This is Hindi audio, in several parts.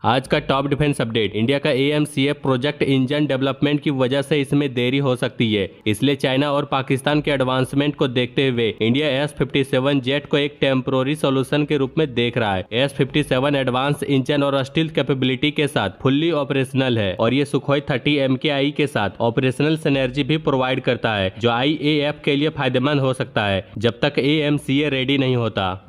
आज का टॉप डिफेंस अपडेट। इंडिया का AMCF प्रोजेक्ट इंजन डेवलपमेंट की वजह से इसमें देरी हो सकती है, इसलिए चाइना और पाकिस्तान के एडवांसमेंट को देखते हुए इंडिया S-57 जेट को एक टेम्पोररी सॉल्यूशन के रूप में देख रहा है। S-57 एडवांस इंजन और स्टील्थ कैपेबिलिटी के साथ फुल्ली ऑपरेशनल है और ये सुखोई 30 MKI के साथ ऑपरेशनल सिनर्जी भी प्रोवाइड करता है, जो IAF के लिए फायदेमंद हो सकता है जब तक AMCA रेडी नहीं होता।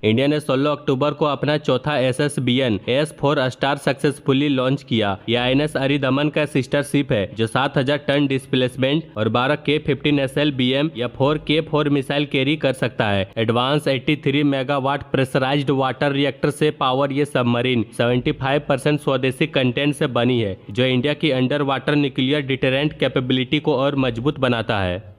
इंडिया ने 16 अक्टूबर को अपना चौथा SSBN S4 star successfully launch किया। यह INS अरिदमन का सिस्टर शिप है, जो 7000 टन डिस्प्लेसमेंट और 12 K-15 SLBM या 4 K-4 मिसाइल कैरी कर सकता है। Advance 83 megawatt pressurised water reactor से पावर ये सबमरीन 75% स्वदेशी कंटेंट से बनी है, जो इंडिया की under water nuclear deterrent capability को और मजबूत बनाता है।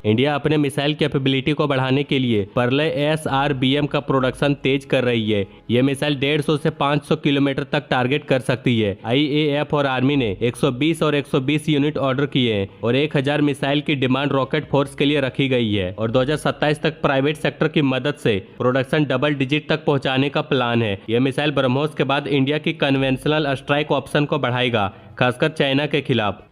इंडिया अपने मिसाइल कैपेबिलिटी को बढ़ाने के लिए परलय SRBM का प्रोडक्शन तेज कर रही है। यह मिसाइल 150 से 500 किलोमीटर तक टारगेट कर सकती है। IAF और आर्मी ने 120 और 120 यूनिट ऑर्डर किए हैं और 1000 मिसाइल की डिमांड रॉकेट फोर्स के लिए रखी गई है और 2027 तक प्राइवेट सेक्टर की मदद से प्रोडक्शन डबल डिजिट तक पहुंचाने का प्लान है। यह मिसाइल ब्रह्मोस के बाद इंडिया की कन्वेंशनल स्ट्राइक ऑप्शन को बढ़ाएगा, खासकर चाइना के खिलाफ।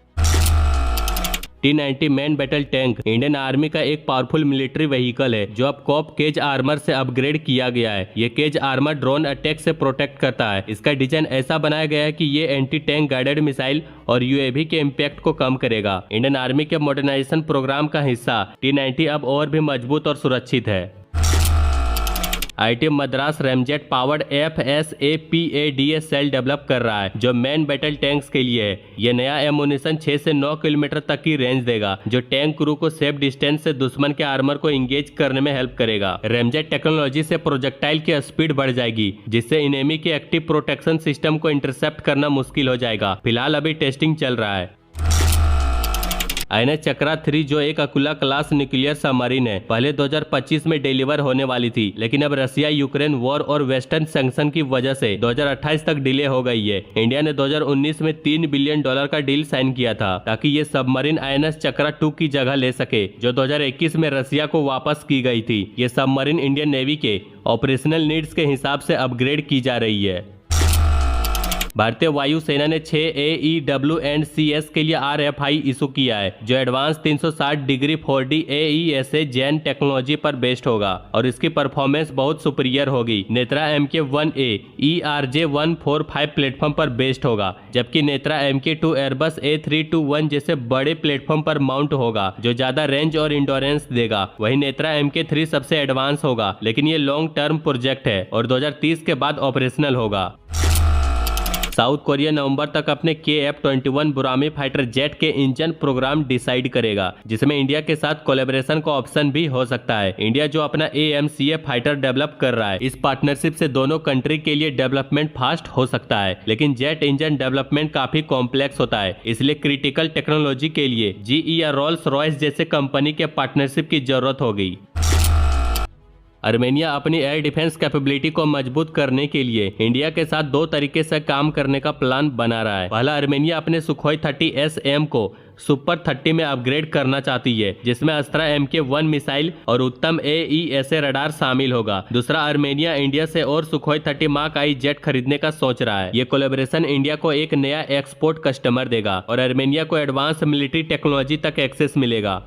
T-90 man battle tank Indian army का एक पावरफुल मिलिट्री व्हीकल है, जो अब कॉप केज आर्मर से अपग्रेड किया गया है। ये केज आर्मर ड्रोन अटैक से प्रोटेक्ट करता है। इसका डिजाइन ऐसा बनाया गया है कि ये एंटी टैंक गाइडेड मिसाइल और UAV के इम्पैक्ट को कम करेगा। इंडियन आर्मी के मॉडर्नाइजेशन प्रोग्राम का हिस्सा T-90 अब और भी मजबूत और सुरक्षित है। IIT Madras ramjet powered FSAPADS cell develop कर रहा है, जो मैन बैटल टैंक्स के लिए है। यह नया एमुनिशन 6 से 9 किलोमीटर तक की रेंज देगा, जो टैंक क्रू को सेफ डिस्टेंस से दुश्मन के आर्मर को इंगेज करने में हेल्प करेगा। रैमजेट टेक्नोलॉजी से प्रोजेक्टाइल की स्पीड बढ़ जाएगी, जिससे इनेमी के एक्टिव प्रोटेक्शन सिस्टम को इंटरसेप्ट करना मुश्किल हो जाएगा। फिलहाल अभी टेस्टिंग चल रहा है। INS चक्रा 3, जो एक अकुला क्लास न्यूक्लियर सबमरीन है, पहले 2025 में डिलीवर होने वाली थी, लेकिन अब रसिया यूक्रेन वॉर और वेस्टर्न सैंक्शन की वजह से 2028 तक डिले हो गई है। इंडिया ने 2019 में $3 बिलियन का डील साइन किया था, ताकि ये सबमरीन INS चक्रा 2 की जगह ले सके, जो 2021 में रसिया को वापस की गई थी। ये सबमरीन इंडियन नेवी के ऑपरेशनल नीड्स के हिसाब से अपग्रेड की जा रही है। भारतीय वायुसेना ने 6 AEW&CS के लिए RFI इशू किया है, जो advance 360 degree 4D AESA Jain technology पर बेस्ड होगा और इसकी परफॉर्मेंस बहुत सुपीरियर होगी। नेत्रा Mk-1A ERJ-145 प्लेटफॉर्म पर बेस्ड होगा, जबकि नेत्रा Mk-2 एयरबस A321 जैसे बड़े प्लेटफॉर्म पर माउंट होगा, जो ज्यादा रेंज और इंडोरेंस देगा। वही नेत्रा Mk-3 सबसे एडवांस होगा, लेकिन ये लॉन्ग टर्म प्रोजेक्ट है और 2030 के बाद ऑपरेशनल होगा। साउथ कोरिया नवंबर तक अपने KF-21 बुरामी फाइटर जेट के इंजन प्रोग्राम डिसाइड करेगा, जिसमें इंडिया के साथ कोलैबोरेशन का ऑप्शन भी हो सकता है। इंडिया जो अपना AMCA फाइटर डेवलप कर रहा है, इस पार्टनरशिप से दोनों कंट्री के लिए डेवलपमेंट फास्ट हो सकता है, लेकिन जेट इंजन डेवलपमेंट काफी कॉम्प्लेक्स होता है, इसलिए क्रिटिकल टेक्नोलॉजी के लिए GE या रोल्स रॉयस जैसे कंपनी के पार्टनरशिप की जरूरत होगी। आर्मेनिया अपनी एयर डिफेंस कैपेबिलिटी को मजबूत करने के लिए इंडिया के साथ 2 तरीके से काम करने का प्लान बना रहा है। पहला, आर्मेनिया अपने सुखोई 30SM को सुपर 30 में अपग्रेड करना चाहती है, जिसमें अस्त्रा Mk-1 मिसाइल और उत्तम AESA रडार शामिल होगा। दूसरा, आर्मेनिया इंडिया से और सुखोई 30 मार्क आई जेट खरीदने का सोच रहा है। ये कोलैबोरेशन इंडिया को एक नया एक्सपोर्ट कस्टमर देगा और आर्मेनिया को एडवांस मिलिट्री टेक्नोलॉजी तक एक्सेस मिलेगा।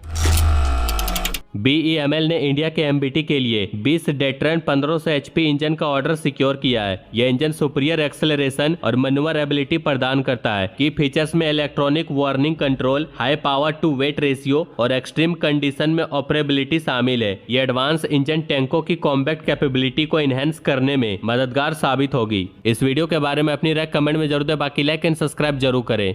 BEML ने इंडिया के MBT के लिए 20 डेट्रेंट 1500 HP इंजन का ऑर्डर सिक्योर किया है। यह इंजन सुपीरियर एक्सेलरेशन और मैन्युवरेबिलिटी प्रदान करता है। की फीचर्स में electronic warning control, high power to weight ratio और एक्सट्रीम कंडीशन में ऑपरेबिलिटी शामिल है। यह एडवांस इंजन टैंकों की कॉम्बैक्ट कैपेबिलिटी को इनहेंस करने में मददगार साबित होगी। इस वीडियो के बारे में अपनी राय कमेंट में जरूर दें। बाकी लाइक एंड सब्सक्राइब जरूर करें।